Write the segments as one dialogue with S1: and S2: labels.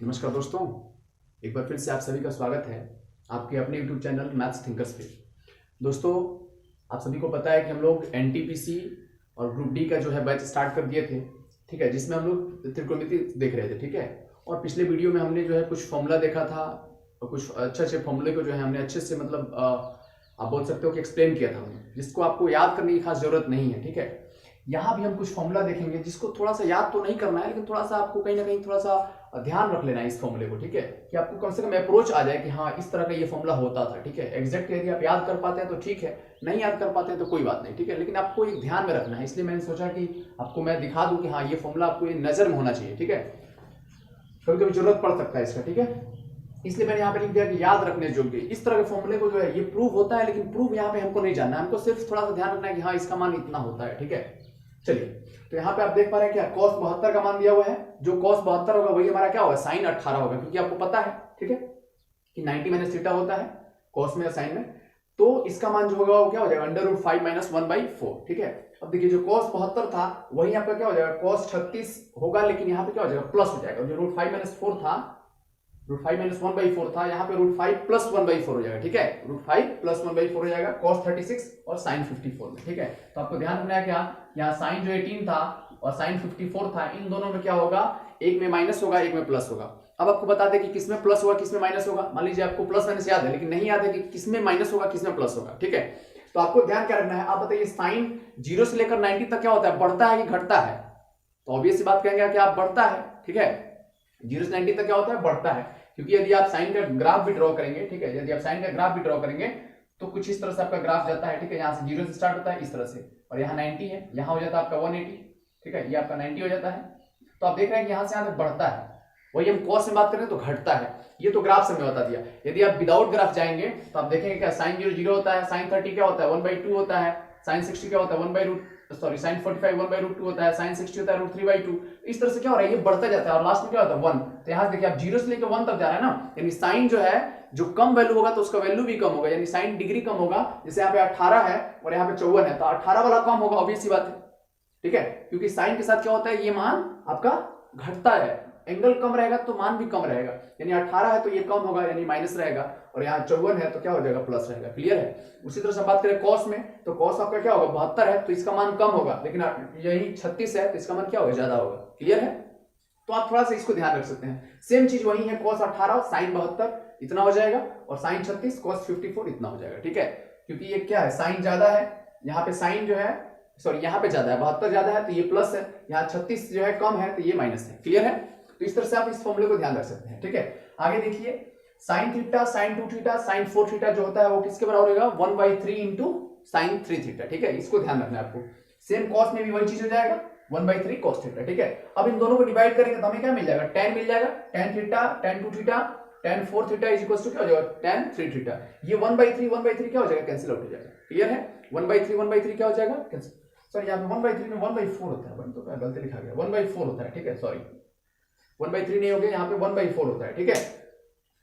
S1: नमस्कार दोस्तों, एक बार फिर से आप सभी का स्वागत है आपके अपने YouTube चैनल मैथ्स थिंकर्स पे। दोस्तों, आप सभी को पता है कि हम लोग एनटीपीसी और ग्रुप डी का जो है बैच स्टार्ट कर दिए थे, ठीक है, जिसमें हम लोग त्रिकोणमिति देख रहे थे, ठीक है। और पिछले वीडियो में हमने जो है कुछ फॉर्मूला देखा था और कुछ अच्छे फॉर्मूले को जो है हमने अच्छे से मतलब आप बोल सकते हो कि एक्सप्लेन किया था हमने, जिसको आपको याद करने की खास जरूरत नहीं है, ठीक है। यहाँ भी हम कुछ फॉर्मूला देखेंगे जिसको थोड़ा सा याद तो नहीं करना है, लेकिन थोड़ा सा आपको कहीं ना कहीं थोड़ा सा ध्यान रख लेना है इस फॉर्मूले को, ठीक है, कि आपको कम से कम अप्रोच आ जाए कि हाँ इस तरह का ये फॉर्मूला होता था, ठीक है। एग्जैक्ट यदि आप याद कर पाते हैं तो ठीक है, नहीं याद कर पाते हैं तो कोई बात नहीं, ठीक है, लेकिन आपको एक ध्यान में रखना है। इसलिए मैंने सोचा कि आपको मैं दिखा दूं कि हाँ ये फॉर्मूला आपको ये नजर में होना चाहिए, ठीक है। कभी कभी जरूरत पड़ सकता है इसका, ठीक है। इसलिए मैंने यहाँ पे लिख दिया कि याद रखने योग्य। इस तरह के फॉर्मूले को जो है ये प्रूव होता है, लेकिन प्रूव यहाँ पे हमको नहीं जानना है, हमको सिर्फ थोड़ा सा ध्यान रखना है कि हाँ इसका मान इतना होता है, ठीक है। चलिए, तो यहाँ पे आप देख पा रहे हैं क्या cos 72 का मान दिया हुआ है। जो cos 72 होगा वही हमारा क्या होगा, sin 18 होगा, क्योंकि आपको पता है, ठीक है, कि 90 माइनस थीटा होता है cos में और sin में। तो इसका मान जो होगा वो क्या हो जाएगा, √5 माइनस 1/4, ठीक है। अब देखिए जो cos 72 था वही आपका क्या हो जाएगा, cos 36 होगा, लेकिन यहाँ पे क्या हो जाएगा, प्लस हो जाएगा। जो √5 माइनस 4 था, √5 माइनस 1/4 था, यहाँ पे √5 प्लस 1/4 हो जाएगा, ठीक है। √5 प्लस 1/4 हो जाएगा cos 36 और sin 54 में, ठीक है। तो आपको ध्यान रखना है क्या, यहाँ sin जो 18 था और sin 54 था, इन दोनों में क्या होगा, एक में माइनस होगा, एक में प्लस होगा। अब आपको बता दें कि किसमें प्लस होगा किसमें माइनस होगा। मान लीजिए आपको प्लस माइनस याद है, लेकिन नहीं याद है कि किसमें माइनस होगा किसमें प्लस होगा, ठीक है। तो आपको ध्यान क्या रखना है, आप बताइए साइन 0 से लेकर 90 तक क्या होता है, बढ़ता है कि घटता है। तो ऑब्वियस सी बात कहेंगे कि आप बढ़ता है, ठीक है। 0 से 90 तक क्या होता है, बढ़ता है, क्योंकि यदि आप साइन का ग्राफ भी ड्रॉ करेंगे, ठीक है, यदि आप साइन का ग्राफ भी ड्रॉ करेंगे तो कुछ इस तरह से आपका ग्राफ जाता है, ठीक है। यहाँ से 0 से स्टार्ट होता है इस तरह से, और यहाँ 90 है, यहाँ हो जाता है आपका 180, ठीक है, ये आपका 90 हो जाता है। तो आप देख रहे हैं कि यहाँ से यहाँ तक बढ़ता है। वही हम कॉस में बात करें तो घटता है। ये तो ग्राफ से मैं बता दिया। यदि आप विदाउट ग्राफ जाएंगे तो आप देखेंगे क्या, साइन 0 0 होता है, साइन 30 क्या होता है 1/2 होता है, साइन 60 क्या होता है साइन 45 1/√2 होता है, साइन 60 होता है √3/2। इस तरह से क्या हो रहा है, ये बढ़ता जाता है और लास्ट में क्या होता है 1। तो यहाँ देखिए आप 0 से लेकर 1 तक जा रहा है ना, यानी साइन जो है जो कम वैल्यू होगा तो उसका वैल्यू भी कम होगा, यानी साइन डिग्री कम होगा। जैसे यहाँ पे 18 है और यहाँ पे 54 है, तो 18 वाला कम होगा, ऑब्वियस सी बात है, ठीक है, क्योंकि साइन के साथ क्या होता है, ये मान आपका घटता है, एंगल कम रहेगा तो मान भी कम रहेगा। यानी 18 है तो ये कम होगा, यानी माइनस रहेगा, और यहाँ 54 है तो क्या हो जाएगा, प्लस रहेगा। क्लियर है। उसी तरह से बात करें कॉस में, तो कॉस आपका क्या होगा, 72 है तो इसका मान कम होगा, लेकिन यही 36 है तो इसका मान क्या होगा, ज्यादा होगा। क्लियर है। तो आप थोड़ा सा इसको ध्यान रख सकते हैं। सेम चीज वही है, cos 18 sin 72 इतना हो जाएगा, और sin 36 cos 54 इतना हो जाएगा, ठीक है। क्योंकि ये क्या है, साइन ज्यादा है, यहाँ पे साइन जो है सॉरी यहाँ पे ज्यादा है, 72 ज्यादा है तो ये प्लस है, यहाँ 36 जो है कम है तो ये माइनस है। क्लियर है। तो इस तरह से आप इस फॉर्मूले को ध्यान रख सकते हैं, ठीक है। आगे देखिए, sine theta sine 2 theta sine 4 theta जो होता है वो किसके बराबर होगा, 1/3 इंटू साइन 3 थीटा, ठीक है। इसको ध्यान रखना है आपको। सेम कॉस में भी वही चीज हो जाएगा, 1/3 cos थीटा, ठीक है। अब इन दोनों को डिवाइड करेंगे तो हमें क्या मिल जाएगा, tan मिल जाएगा, tan theta tan 2 theta tan 4 theta is equal to क्या हो जाएगा, tan 3 थीटा। ये 1/3 क्या हो जाएगा, कैंसिल आउट हो जाएगा। क्लियर है। 1/3 क्या हो जाएगा, कैंसिल। सॉरी यहाँ पे 1/3 में 1/4 होता है, तो क्या गलती लिखा गया, 1/4 होता है, ठीक है, सॉरी 1/3 नहीं हो गया, यहाँ पे 1/4 होता है, ठीक है।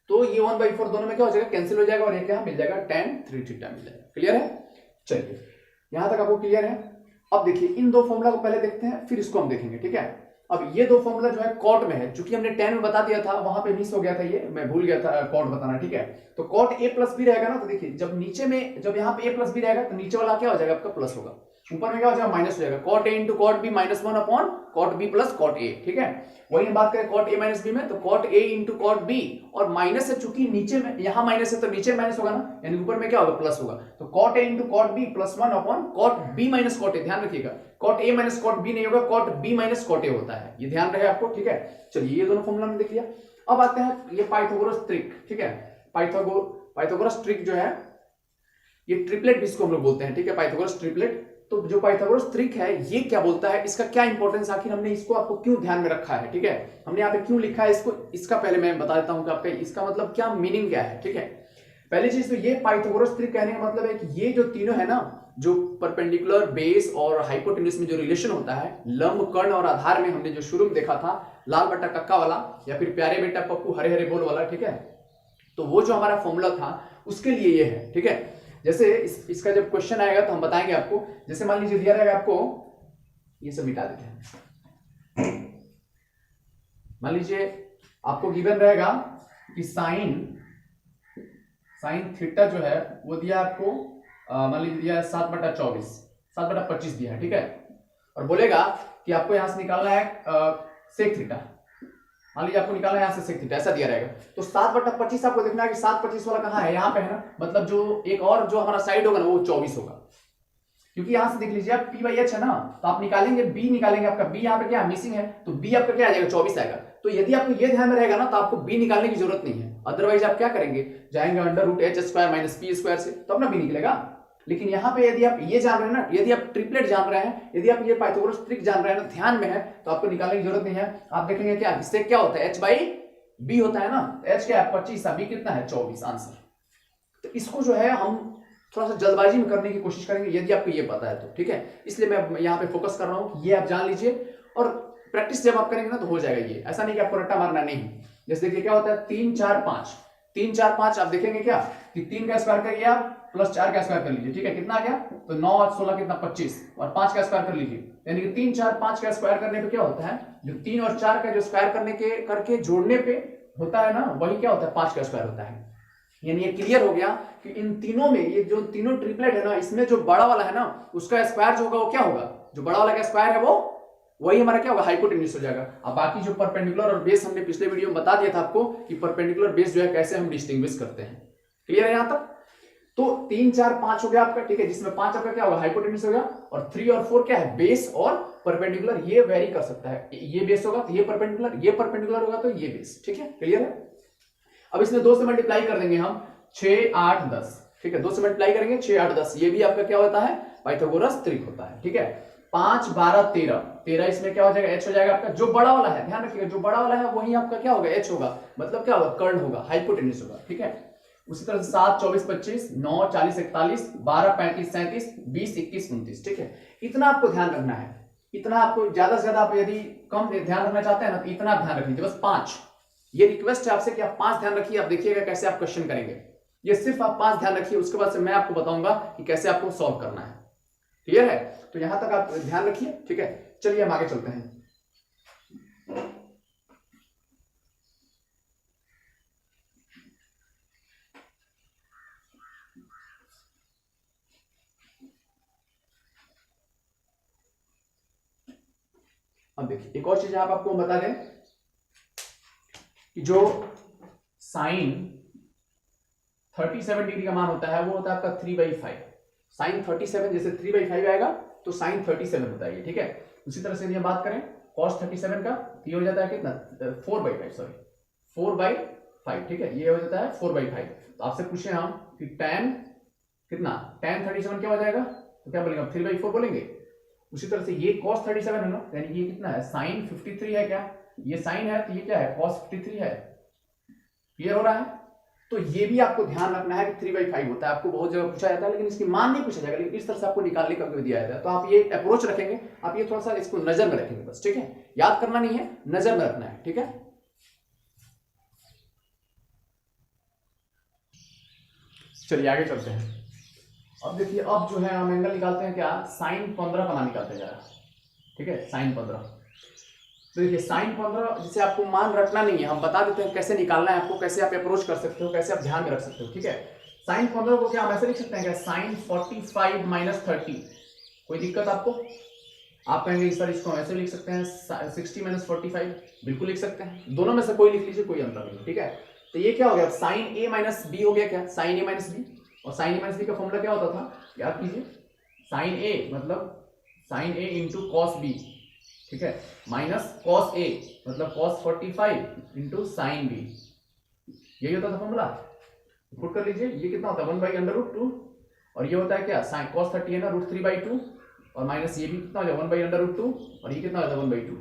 S1: तो ये 1/4 दोनों में क्या हो जाएगा, कैंसिल हो जाएगा, और ये क्या मिल जाएगा, tan 3 थीटा मिल जाएगा। क्लियर है। चलिए यहां तक आपको क्लियर है। अब देखिए इन दो फॉर्मूला को पहले देखते हैं, फिर इसको हम देखेंगे, ठीक है। अब ये दो फॉर्मूला जो है कॉट में है, चूंकि हमने tan में बता दिया था, वहां पे मिस हो गया था, ये मैं भूल गया था कॉट बताना, ठीक है। तो कॉट a प्लस बी रहेगा ना, तो देखिए जब नीचे में जब यहाँ पे a प्लस बी रहेगा तो नीचे वाला क्या हो जाएगा आपका, प्लस होगा, ऊपर में क्या हो जाएगा, माइनस हो जाएगा। Cot a into cot B minus 1 upon cot B plus cot a, ठीक है। वही हम बात करें कॉट a माइनस बी में, तो cot a into cot B, और माइनस है चूंकि नीचे में यहाँ माइनस है तो नीचे माइनस होगा ना, यानी ऊपर में क्या होगा, प्लस होगा। तो cot a into cot B plus 1 upon cot b minus cot a। ध्यान रखिएगा, cot a minus cot b नहीं होगा, cot b minus cot a होता है, ये ध्यान रहे आपको, ठीक है। चलिए ये दोनों फॉर्मूला हमने देख लिया। अब आते हैं ये पाइथागोरस ट्रिक, ठीक है। पाइथागोरस ट्रिक जो है, ये ट्रिपलेट भी इसको हम लोग बोलते हैं, ठीक है, पाइथागोरस ट्रिपलेट। तो जो पाइथागोरस ट्रिक है ये क्या बोलता है, इसका क्या इंपॉर्टेंस, आखिर हमने इसको आपको क्यों ध्यान में रखा है, ठीक है, हमने यहाँ पे क्यों लिखा है इसको, इसका पहले मैं बता देता हूं कि आपका इसका मतलब क्या मीनिंग क्या है, ठीक है। पहली चीज तो ये पाइथागोरस ट्रिक कहने का मतलब है कि ये जो तीनों है ना, जो परपेंडिकुलर, बेस और हाइपोटेन्यूज में जो रिलेशन होता है, लंब, कर्ण और आधार में हमने जो शुरू में देखा था, लाल बटा कक्का वाला या फिर प्यारे बेटा पप्पू हरे हरे बोल वाला, ठीक है। तो वो जो हमारा फॉर्मूला था उसके लिए ये है, ठीक है। जैसे इसका जब क्वेश्चन आएगा तो हम बताएंगे आपको। जैसे मान लीजिए दिया रहेगा आपको, ये सब मिटा देते हैं, मान लीजिए आपको गिवन रहेगा कि साइन थीटा जो है वो दिया आपको मान लीजिए दिया 7/24, 7/25 दिया है, ठीक है। और बोलेगा कि आपको यहां से निकालना है सेक थीटा, मान लीजिए आपको निकालना है यहां से सेक थीटा, ऐसा दिया रहेगा। तो 7/25 आपको देखना है कि 7/25 वाला कहां है, यहां पे है ना, मतलब जो एक और जो हमारा साइड होगा ना वो 24 होगा, क्योंकि यहां से देख लीजिए आप P/H है ना, तो आप निकालेंगे B, निकालेंगे आपका B यहाँ पे क्या मिसिंग है, तो B आपका क्या आ जाएगा 24 आएगा। तो यदि आपको ये ध्यान में रहेगा ना तो आपको B निकालने की जरूरत नहीं है, अदरवाइज आप क्या करेंगे, जाएंगे √h² - p² से, तो अपना B निकलेगा। लेकिन यहाँ पे यदि आप ये जान रहे हैं ना, यदि आप ट्रिपलेट जान रहे हैं, यदि आप ये पाइथागोरस ट्रिक जान रहे हैं ना, ध्यान में है, तो आपको निकालने की जरूरत नहीं है। आप देखेंगे क्या इससे क्या होता है, h/b होता है ना, h क्या है 25, b कितना है 24 आंसर। तो इसको जो है हम थोड़ा सा जल्दबाजी में करने की कोशिश करेंगे यदि आपको ये पता है तो, ठीक है। इसलिए मैं यहाँ पे फोकस कर रहा हूँ, ये आप जान लीजिए और प्रैक्टिस जब आप करेंगे ना तो हो जाएगा ये, ऐसा नहीं कि आपको रट्टा मारना नहीं। जैसे देखिए क्या होता है 3 4 5, 3 4 5 आप देखेंगे क्या कि 3 का स्क्वायर करिए आप प्लस 4 का स्क्वायर कर लीजिए, ठीक है, कितना आ गया, तो 9 और 16 कितना 25, और 5 का स्क्वायर कर लीजिए, यानी कि 3 4 5 का स्क्वायर करने पे क्या होता है, जो 3 और 4 का जो स्क्वायर करने के करके जोड़ने पे होता है ना, वही क्या होता है 5 का स्क्वायर होता है। यानी ये क्लियर हो गया कि इन तीनों में, ये जो तीनों ट्रिपलेट है ना, इसमें जो बड़ा वाला है ना उसका स्क्वायर जो होगा वो क्या होगा, जो बड़ा वाला का स्क्वायर है वो वही हमारा क्या होगा हाइपोटेन्यूज हो जाएगा। अब बाकी जो परपेंडिकुलर और बेस हमने पिछले वीडियो में बता दिया था आपको कि परपेंडिकुलर बेस जो है कैसे हम डिस्टिंग्विश करते हैं, क्लियर है यहां तक। तो 3 4 5 हो गया आपका, ठीक है, जिसमें 5 आपका क्या होगा हाइपोटेन्यूज होगा, और 3 और 4 क्या है बेस और परपेंडिकुलर, ये वेरी कर सकता है, ये बेस होगा तो ये परपेंडिकुलर होगा तो ये बेस, ठीक है, क्लियर है। अब इसमें 2 से मल्टीप्लाई कर देंगे हम 6 8 10, ठीक है, 2 से मल्टीप्लाई करेंगे 6 8 10, ये भी आपका क्या होता है पाइथागोरस ट्रिक होता है, ठीक है। 5 12 13, 13 इसमें क्या हो जाएगा h हो जाएगा आपका, जो बड़ा वाला है ध्यान रखिएगा, जो बड़ा वाला है वही आपका क्या होगा h होगा, मतलब क्या होगा कर्ण होगा, हाइपोटेन्यूज होगा, ठीक है। उसी तरह से 7 24 25, 9 40 41, 12 35 37, 20 21 29, ठीक है। इतना आपको ध्यान रखना है, इतना आपको, ज्यादा से ज्यादा आप यदि कम ध्यान रखना चाहते हैं ना तो इतना ध्यान रख लीजिए, बस 5। ये रिक्वेस्ट है आपसे कि आप 5 ध्यान रखिए, आप देखिएगा कैसे आप क्वेश्चन करेंगे, ये सिर्फ आप 5 ध्यान रखिए, उसके बाद से मैं आपको बताऊंगा कि कैसे आपको सॉल्व करना है, क्लियर है। तो यहां तक आप ध्यान रखिए, ठीक है। चलिए हम आगे चलते हैं। अब देखिए एक और चीज आप आपको बता दें कि जो साइन 37 डिग्री का मान होता है वो होता है आपका 3/5, साइन 37 जैसे 3/5 आएगा तो साइन 37 होता है ये, ठीक है। उसी तरह से यदि हम बात करें cos 37 का, ये हो जाता है कितना 4/5, सॉरी 4/5, ठीक है, ये हो जाता है 4/5। तो आपसे पूछे हम कि tan कितना, tan 37 क्या हो जाएगा, तो क्या बोलेंगे 3/4 बोलेंगे। उसी तरह से ये cos 37 है ना, यानी ये कितना है sin 53 है, क्या ये साइन है तो ये क्या है cos 53 है, क्लियर हो रहा है। तो ये भी आपको ध्यान रखना है कि 3/5 होता है, आपको बहुत जगह पूछा जाता है लेकिन इसकी मान नहीं पूछा जाएगा, लेकिन इस तरह से आपको निकालने का दिया जाता है। तो आप ये अप्रोच रखेंगे, आप ये थोड़ा सा इसको नजर में रखेंगे बस, ठीक है, याद करना नहीं है, नजर में रखना है, ठीक है। चलिए आगे चलते हैं। अब देखिए अब जो है हम एंगल निकालते हैं क्या, sin 15 का मान निकालते हैं, ठीक है, sin 15। तो देखिए sin 15 जिसे आपको मान रखना नहीं है, हम बता देते हैं कैसे निकालना है आपको, कैसे आप अप्रोच कर सकते हो, कैसे आप ध्यान में रख सकते हो, ठीक है। sin 15 को क्या हम ऐसे लिख सकते हैं क्या, sin 45 - 30, कोई दिक्कत आपको, आप कहेंगे सर इसको हम ऐसे लिख सकते हैं 60 - 45, बिल्कुल लिख सकते हैं, दोनों में से कोई लिख लीजिए, कोई अंतर नहीं, ठीक है। तो ये क्या हो गया sin a - b हो गया, क्या sin a - b, और sin a - b का फॉर्मूला क्या होता था याद कीजिए, sin a मतलब sin a into cos b, ठीक है, माइनस cos a मतलब cos 45 इंटू sin b, यही होता था फॉर्मूला, पुट कर लीजिए। ये कितना होता है 1/√2, और ये होता है क्या sin cos 30 है ना √3/2, और माइनस ये भी कितना हो जाएगा 1/√2, और ये कितना हो जाएगा 1/2,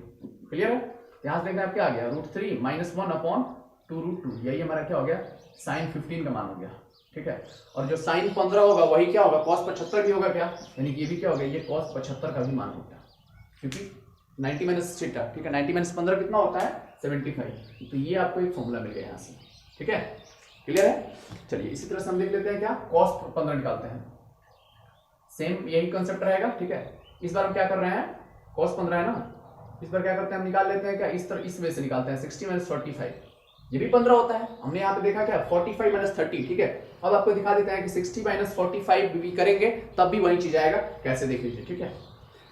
S1: क्लियर है। यहां से देखना आप क्या आ गया √3 - 1/2√2, यही हमारा क्या हो गया sin 15 का मान हो गया, ठीक है। और जो sin 15 होगा वही क्या होगा cos 75 भी होगा, क्या यानी कि ये भी क्या हो गया ये cos 75 का भी मान हो गया, क्योंकि 90 - थीटा, ठीक है, 90 - 15 कितना होता है 75, तो ये आपको एक फॉर्मूला मिल गया यहाँ से, ठीक है, क्लियर है। चलिए इसी तरह से हम देख लेते हैं क्या cos 15 निकालते हैं, सेम यही कंसेप्ट रहेगा, ठीक है। इस बार हम क्या कर रहे हैं cos 15 है ना, इस पर क्या करते हैं हम निकाल लेते हैं क्या, इस तरह इस वे से निकालते हैं 60 माइनस 45, ये भी 15 होता है। हमने यहाँ पे देखा क्या 45 माइनस 30, ठीक है। अब आपको दिखा देते हैं कि 60 माइनस 45 भी करेंगे तब भी वही चीज आएगा, कैसे देख लीजिए, ठीक है।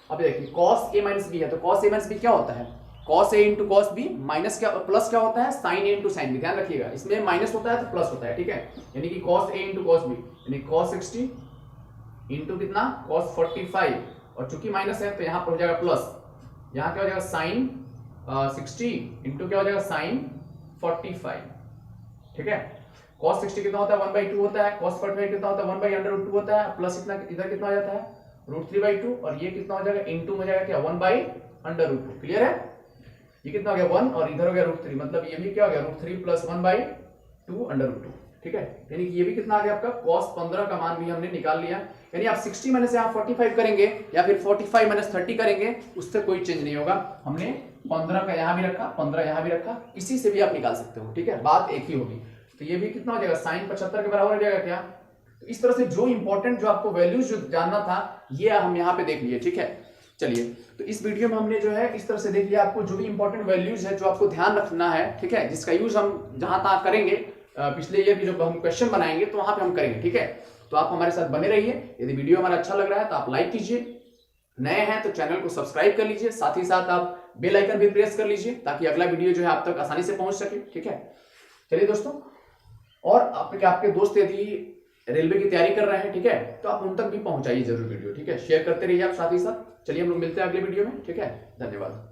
S1: अब देखिए कॉस ए माइनस बी है, तो कॉस ए माइनस बी क्या होता है, cos A into cos B minus क्या प्लस क्या होता है, साइन ए इंटू साइन बी, ध्यान रखिएगा इसमें माइनस होता है तो प्लस होता है, ठीक है। यानी कि cos A into cos B यानी कॉस 60 इंटू कितना कॉस 45, और चूंकि माइनस है तो यहाँ पर हो जाएगा प्लस, यहाँ क्या हो जाएगा साइन 60 इंटू क्या हो जाएगा साइन 45, ठीक है। cos 60 कितना होता है 1/2 होता है, cos 45 कितना होता है 1/√2 होता है, प्लस इतना इधर कितना हो जाता है √3/2, और ये कितना हो जाएगा इनटू हो जाएगा क्या 1/√2, क्लियर है। ये कितना हो गया 1 और इधर हो गया √3, मतलब ये भी क्या हो गया √3 प्लस 1/2√2, ठीक है। यानी कि ये भी कितना आ गया आपका cos 15 का मान भी हमने निकाल लिया। यानी आप 60 माइनस यहाँ 45 करेंगे या फिर 45 माइनस 30 करेंगे, उससे कोई चेंज नहीं होगा। हमने 15 का यहाँ भी रखा, 15 यहाँ भी रखा, इसी से भी आप निकाल सकते हो, ठीक है, बात एक ही होगी। तो ये भी कितना हो जाएगा साइन 75 के बराबर हो जाएगा क्या। तो इस तरह से जो इंपॉर्टेंट जो आपको वैल्यूज जो जानना था ये हम यहाँ पे देख लिए, ठीक है। चलिए तो इस वीडियो में हमने जो है इस तरह से देख लिया, आपको जो भी इंपॉर्टेंट वैल्यूज है जो आपको ध्यान रखना है, ठीक है, जिसका यूज हम जहां तहां करेंगे, पिछले ईयर की जो हम क्वेश्चन बनाएंगे तो वहां पे हम करेंगे, ठीक है। तो आप हमारे साथ बने रहिए। यदि वीडियो हमारा अच्छा लग रहा है तो आप लाइक कीजिए, नए हैं तो चैनल को सब्सक्राइब कर लीजिए, साथ ही साथ आप बेल आइकन भी प्रेस कर लीजिए ताकि अगला वीडियो जो है आप तक आसानी से पहुंच सके, ठीक है। चलिए दोस्तों, और आपके दोस्त यदि रेलवे की तैयारी कर रहे हैं, ठीक है, तो आप उन तक भी पहुंचाइए जरूर वीडियो, ठीक है, शेयर करते रहिए आप साथ ही साथ। चलिए हम लोग मिलते हैं अगले वीडियो में, ठीक है, धन्यवाद।